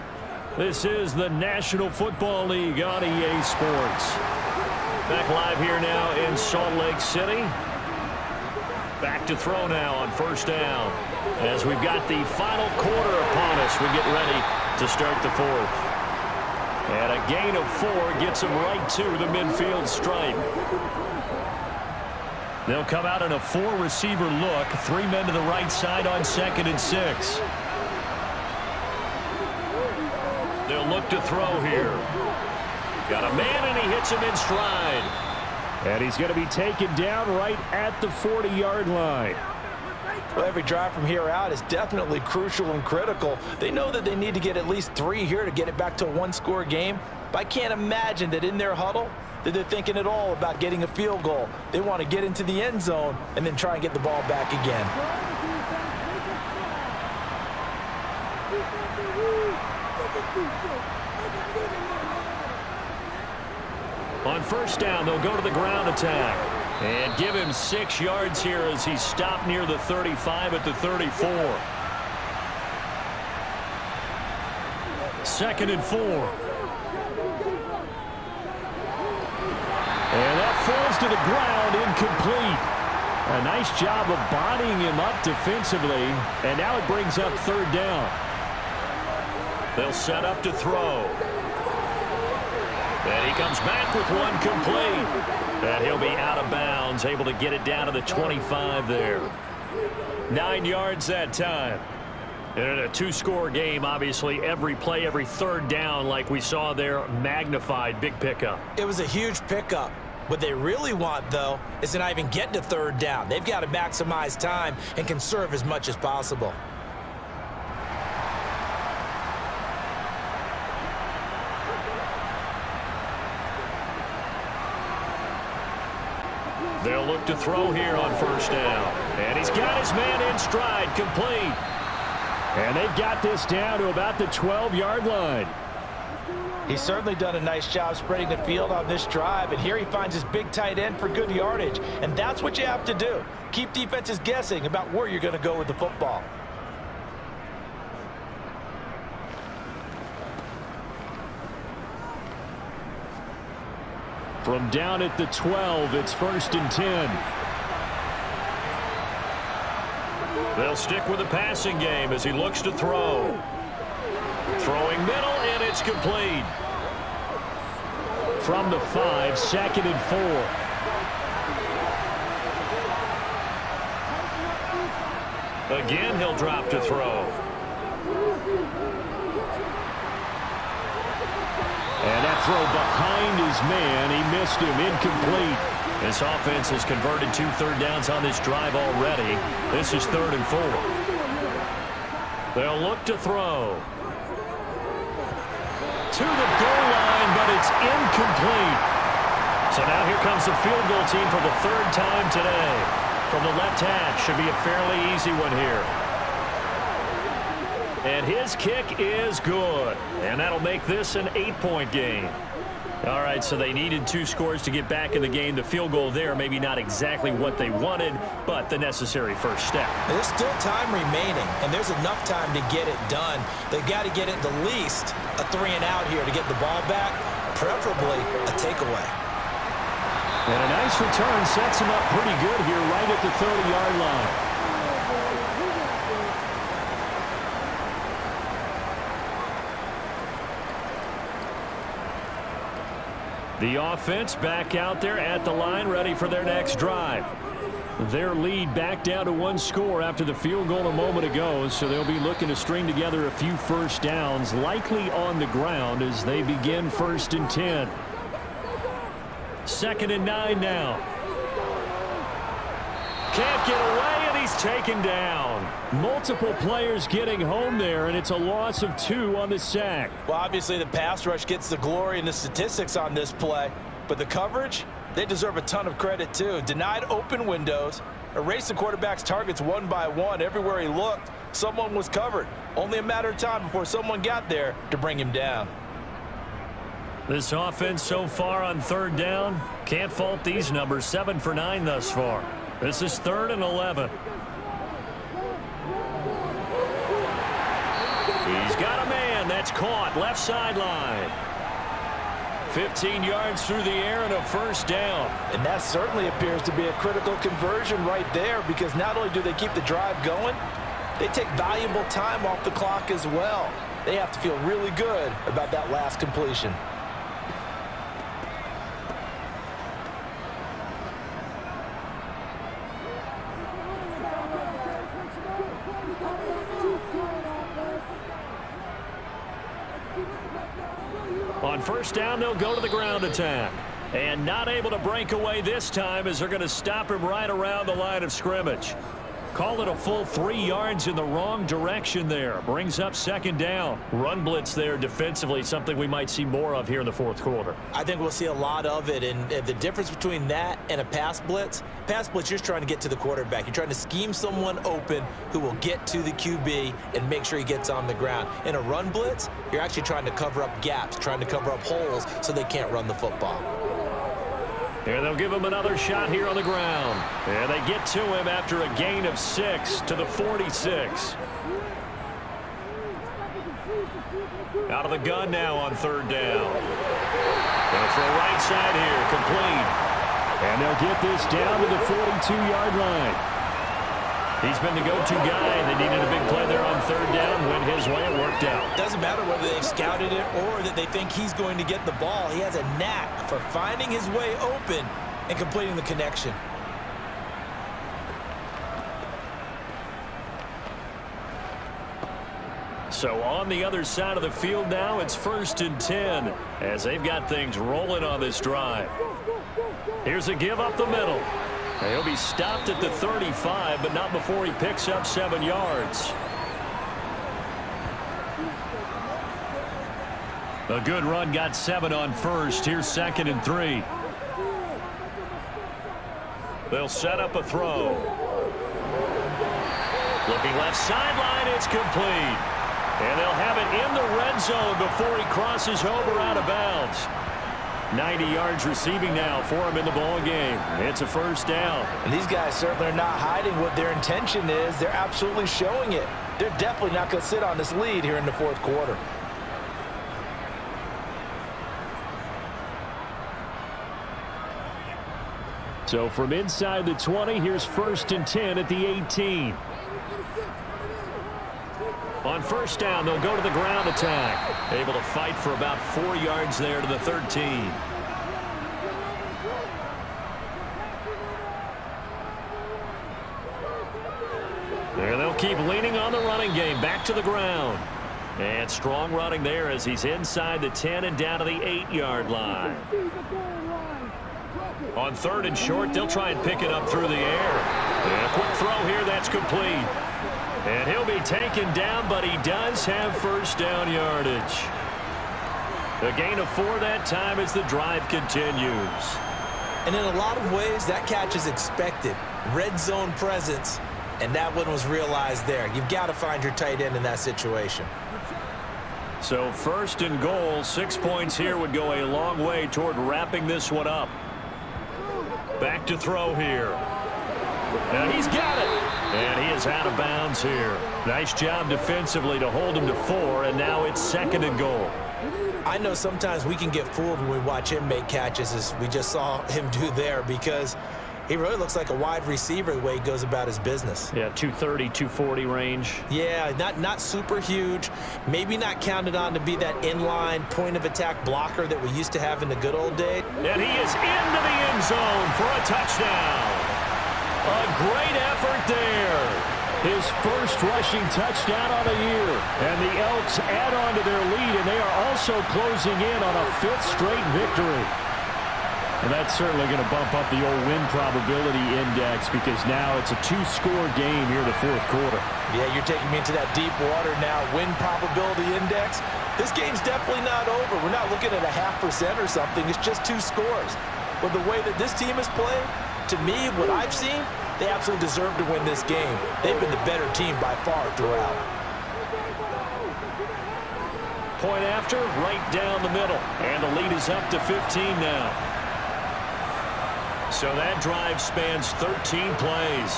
This is the National Football League on EA Sports. Back live here now in Salt Lake City. Back to throw now on 1st down. As we've got the final quarter upon us, we get ready to start the 4th. And a gain of 4 gets him right to the midfield stripe. They'll come out in a 4-receiver look. 3 men to the right side on 2nd and 6. They'll look to throw here. Got a man, and he hits him in stride. And he's going to be taken down right at the 40-yard line. Well, every drive from here out is definitely crucial and critical. They know that they need to get at least 3 here to get it back to a 1-score game. But I can't imagine that in their huddle that they're thinking at all about getting a field goal. They want to get into the end zone and then try and get the ball back again. On 1st down, they'll go to the ground attack. And give him 6 yards here as he stopped near the 35 at the 34. 2nd and 4. And that falls to the ground, incomplete. A nice job of bodying him up defensively. And now it brings up 3rd down. They'll set up to throw. And he comes back with one complete. And he'll be out of bounds, able to get it down to the 25 there. 9 yards that time. And in a 2-score game, obviously, every play, every 3rd down, like we saw there, magnified. Big pickup. It was a huge pickup. What they really want, though, is to not even get to 3rd down. They've got to maximize time and conserve as much as possible. They'll look to throw here on 1st down. And he's got his man in stride, complete. And they've got this down to about the 12-yard line. He's certainly done a nice job spreading the field on this drive, and here he finds his big tight end for good yardage. And that's what you have to do. Keep defenses guessing about where you're going to go with the football. From down at the 12, it's 1st and 10. They'll stick with the passing game as he looks to throw. Throwing middle, and it's complete. From the 5, 2nd and 4. Again, he'll drop to throw. And that throw behind his man, he missed him, incomplete. This offense has converted 2 third downs on this drive already. This is 3rd and 4. They'll look to throw. To the goal line, but it's incomplete. So now here comes the field goal team for the 3rd time today. From the left hash, should be a fairly easy one here. And his kick is good. And that'll make this an 8-point game. All right, so they needed 2 scores to get back in the game. The field goal there, maybe not exactly what they wanted, but the necessary first step. There's still time remaining, and there's enough time to get it done. They've got to get it the least a 3-and-out here to get the ball back, preferably a takeaway. And a nice return sets him up pretty good here right at the 30-yard line. The offense back out there at the line, ready for their next drive. Their lead back down to 1 score after the field goal a moment ago, so they'll be looking to string together a few first downs, likely on the ground as they begin 1st and 10. 2nd and 9 now. Can't get away, and he's taken down. Multiple players getting home there, and it's a loss of 2 on the sack. Well, obviously the pass rush gets the glory and the statistics on this play, but the coverage, they deserve a ton of credit too. Denied open windows, erased the quarterback's targets one by one. Everywhere he looked, someone was covered. Only a matter of time before someone got there to bring him down. This offense so far on 3rd down, can't fault these numbers. 7 for 9 thus far. This is 3rd and 11. He's got a man. That's caught. Left sideline. 15 yards through the air and a 1st down. And that certainly appears to be a critical conversion right there, because not only do they keep the drive going, they take valuable time off the clock as well. They have to feel really good about that last completion. first down, they'll go to the ground attack. And not able to break away this time as they're going to stop him right around the line of scrimmage. Call it a full 3 yards in the wrong direction there. Brings up second down. Run blitz there defensively, something we might see more of here in the fourth quarter. I think we'll see a lot of it, and the difference between that and a pass blitz, you're just trying to get to the quarterback. You're trying to scheme someone open who will get to the QB and make sure he gets on the ground. In a run blitz, you're actually trying to cover up gaps, trying to cover up holes so they can't run the football. And they'll give him another shot here on the ground. And they get to him after a gain of 6 to the 46. Out of the gun now on third down. And for a right side here, complete. And they'll get this down to the 42-yard line. He's been the go-to guy. They needed a big play there on third down. Went his way. It worked out. Doesn't matter whether they've scouted it or that they think he's going to get the ball. He has a knack for finding his way open and completing the connection. So on the other side of the field now, it's 1st and 10 as they've got things rolling on this drive. Here's a give up the middle. He'll be stopped at the 35, but not before he picks up 7 yards. A good run, got 7 on first. Here's 2nd and 3. They'll set up a throw. Looking left sideline, it's complete. And they'll have it in the red zone before he crosses over out of bounds. 90 yards receiving now for him in the ball game. It's a first down. And these guys certainly are not hiding what their intention is. They're absolutely showing it. They're definitely not going to sit on this lead here in the fourth quarter. So from inside the 20, here's 1st and 10 at the 18. On first down, they'll go to the ground attack. Able to fight for about 4 yards there to the 13. There they'll keep leaning on the running game. Back to the ground. And strong running there as he's inside the 10 and down to the 8-yard line. On 3rd and short, they'll try and pick it up through the air. And a quick throw here, that's complete. And he'll be taken down, but he does have first down yardage. A gain of 4 that time as the drive continues. And in a lot of ways, that catch is expected. Red zone presence, and that one was realized there. You've got to find your tight end in that situation. So 1st and goal, 6 points here would go a long way toward wrapping this one up. Back to throw here. And he's got it. And he is out of bounds here. Nice job defensively to hold him to 4, and now it's 2nd and goal. I know sometimes we can get fooled when we watch him make catches, as we just saw him do there, because he really looks like a wide receiver the way he goes about his business. Yeah, 230, 240 range. Yeah, not super huge. Maybe not counted on to be that inline point-of-attack blocker that we used to have in the good old days. And he is into the end zone for a touchdown. A great effort there. His first rushing touchdown on the year. And the Elks add on to their lead, and they are also closing in on a 5th straight victory. And that's certainly going to bump up the old win probability index, because now it's a 2-score game here in the fourth quarter. Yeah, you're taking me into that deep water now. Win probability index. This game's definitely not over. We're not looking at a 0.5% or something. It's just 2 scores. But the way that this team has played, to me, what I've seen, they absolutely deserve to win this game. They've been the better team by far throughout. Point after, right down the middle. And the lead is up to 15 now. So that drive spans 13 plays.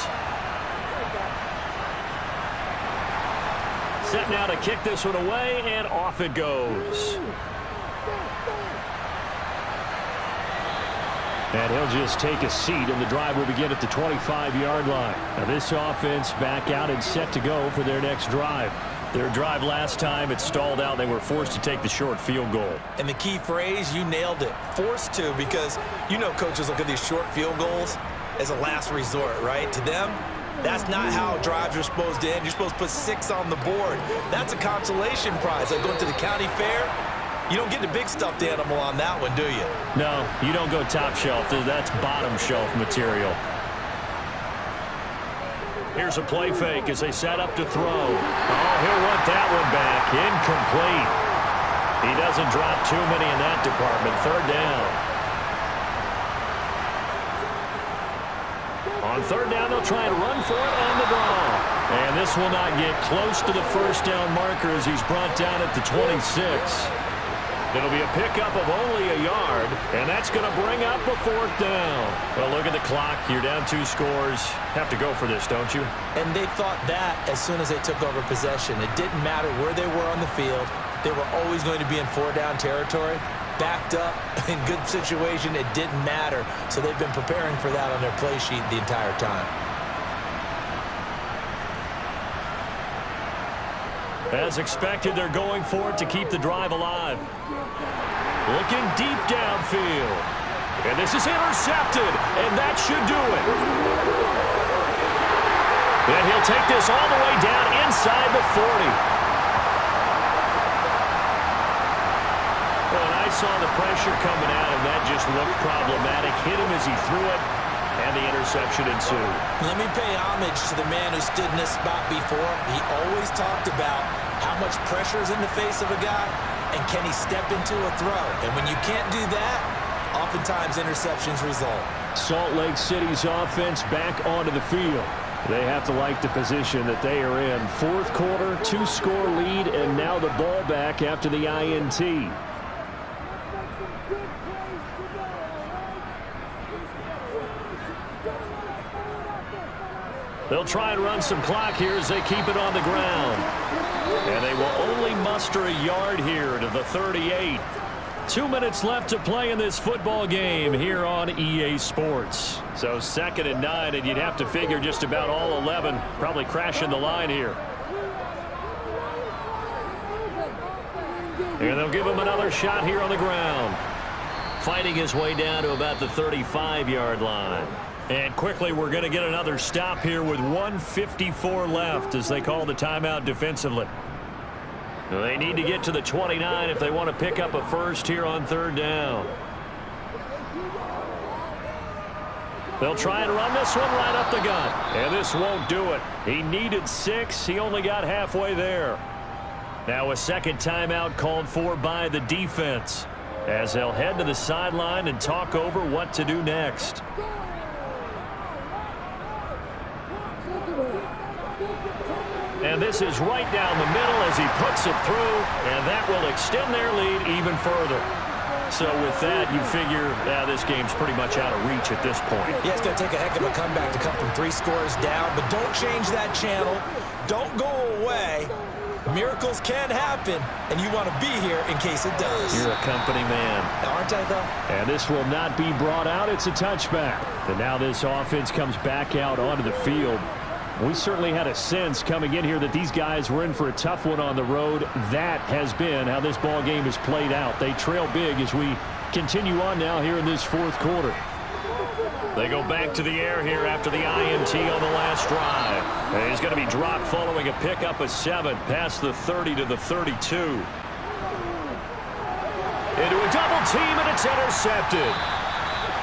Set now to kick this one away, and off it goes. And he'll just take a seat, and the drive will begin at the 25-yard line. Now this offense back out and set to go for their next drive. Their drive last time, it stalled out. They were forced to take the short field goal. And the key phrase, you nailed it, forced to, because you know coaches look at these short field goals as a last resort, right? To them, that's not how drives are supposed to end. You're supposed to put 6 on the board. That's a consolation prize. Like going to the county fair, You don't get the big stuffed animal on that one, do you? No, you don't go top shelf. That's bottom shelf material. Here's a play fake as they set up to throw. Oh, he'll want that one back. Incomplete. He doesn't drop too many in that department. Third down. On third down, they'll try and run for it on the draw. And this will not get close to the first down marker as he's brought down at the 26. It'll be a pickup of only a yard, and that's going to bring up a fourth down. Well, look at the clock. You're down 2 scores. Have to go for this, don't you? And they thought that as soon as they took over possession. It didn't matter where they were on the field. They were always going to be in 4-down territory. Backed up, in good situation, it didn't matter. So they've been preparing for that on their play sheet the entire time. As expected, they're going for it to keep the drive alive. Looking deep downfield. And this is intercepted, and that should do it. And he'll take this all the way down inside the 40. When I saw the pressure coming at him, that just looked problematic. Hit him as he threw it, and the interception ensued. Let me pay homage to the man who stood in this spot before. He always talked about how much pressure is in the face of a guy, and can he step into a throw? And when you can't do that, oftentimes interceptions result. Salt Lake City's offense back onto the field. They have to like the position that they are in. Fourth quarter, 2-score lead, and now the ball back after the INT. They'll try and run some clock here as they keep it on the ground. And they will only muster a yard here to the 38. 2 minutes left to play in this football game here on EA Sports. So 2nd and 9, and you'd have to figure just about all 11 probably crashing the line here. And they'll give him another shot here on the ground. Fighting his way down to about the 35-yard line. And quickly, we're going to get another stop here with 1:54 left as they call the timeout defensively. They need to get to the 29 if they want to pick up a first here on third down. They'll try and run this one right up the gut. And this won't do it. He needed 6. He only got halfway there. Now a second timeout called for by the defense as they'll head to the sideline and talk over what to do next. And this is right down the middle as he puts it through, and that will extend their lead even further. So with that, you figure this game's pretty much out of reach at this point. Yeah, it's going to take a heck of a comeback to come from 3 scores down, but don't change that channel. Don't go away. Miracles can happen, and you want to be here in case it does. You're a company man. Aren't I, though? And this will not be brought out. It's a touchback. And now this offense comes back out onto the field. We certainly had a sense coming in here that these guys were in for a tough one on the road. That has been how this ball game has played out. They trail big as we continue on now here in this fourth quarter. They go back to the air here after the INT on the last drive. And he's going to be dropped following a pickup of 7 past the 30 to the 32. Into a double team, and it's intercepted.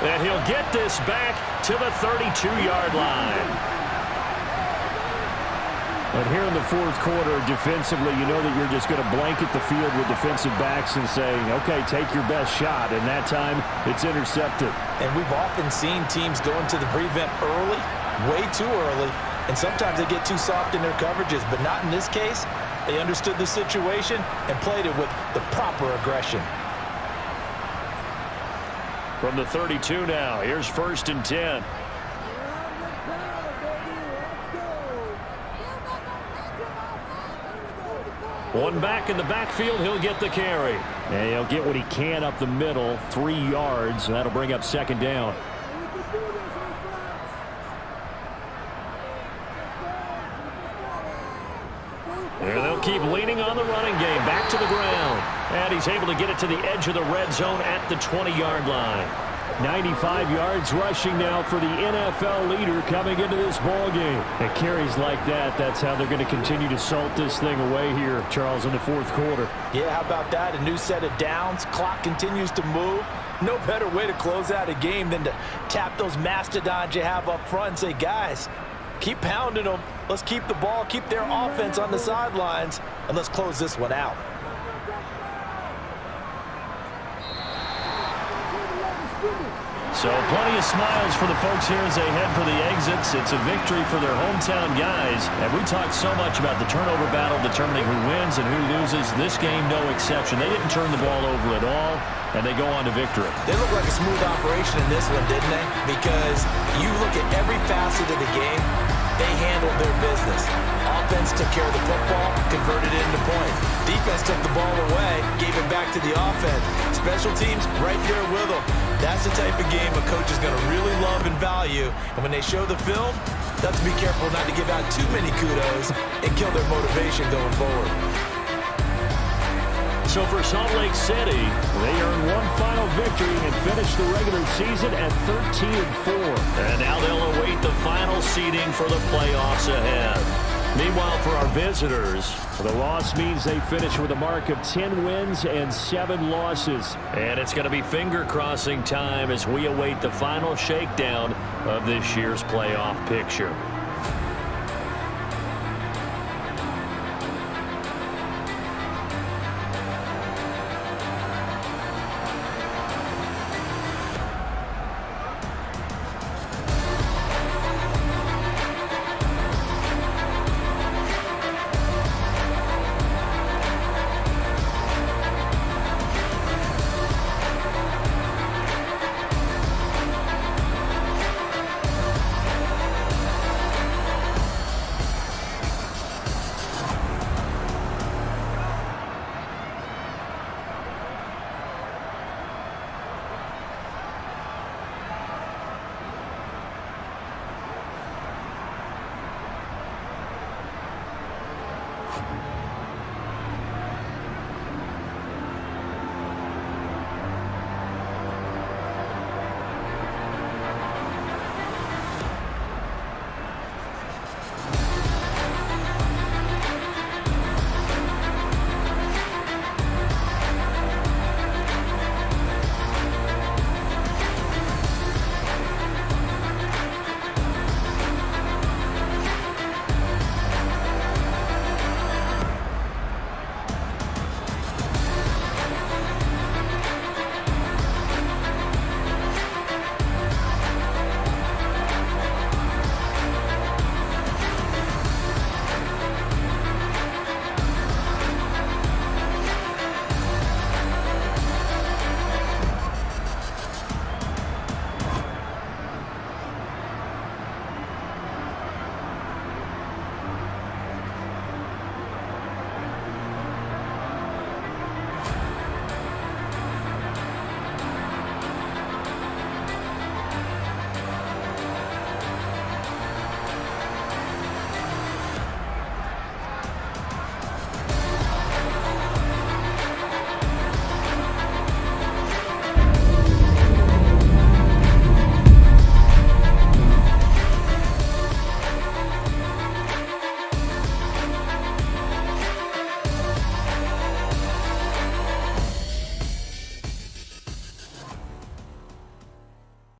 And he'll get this back to the 32-yard line. But here in the fourth quarter, defensively, you know that you're just going to blanket the field with defensive backs and say, okay, take your best shot. And that time, it's intercepted. And we've often seen teams go into the prevent early, way too early, and sometimes they get too soft in their coverages. But not in this case. They understood the situation and played it with the proper aggression. From the 32 now, here's 1st and 10. One back in the backfield, he'll get the carry. And he'll get what he can up the middle, 3 yards. And that'll bring up 2nd down. And they'll keep leaning on the running game, back to the ground. And he's able to get it to the edge of the red zone at the 20-yard line. 95 yards rushing now for the NFL leader coming into this ball game. And carries like that, that's how they're going to continue to salt this thing away here, Charles, in the fourth quarter. Yeah, how about that? A new set of downs. Clock continues to move. No better way to close out a game than to tap those mastodons you have up front and say, guys, keep pounding them. Let's keep the ball, keep their offense on the sidelines, and let's close this one out. So plenty of smiles for the folks here as they head for the exits. It's a victory for their hometown guys. And we talked so much about the turnover battle determining who wins and who loses. This game, no exception. They didn't turn the ball over at all, and they go on to victory. They look like a smooth operation in this one, didn't they? Because you look at every facet of the game, they handled their business. Offense took care of the football, converted it into points. Defense took the ball away, gave it back to the offense. Special teams right there with them. That's the type of game a coach is going to really love and value. And when they show the film, they have to be careful not to give out too many kudos and kill their motivation going forward. So for Salt Lake City, they earn one final victory and finish the regular season at 13-4. And now they'll await the final seeding for the playoffs ahead. Meanwhile, for our visitors, the loss means they finish with a mark of 10 wins and 7 losses. And it's going to be finger-crossing time as we await the final shakedown of this year's playoff picture.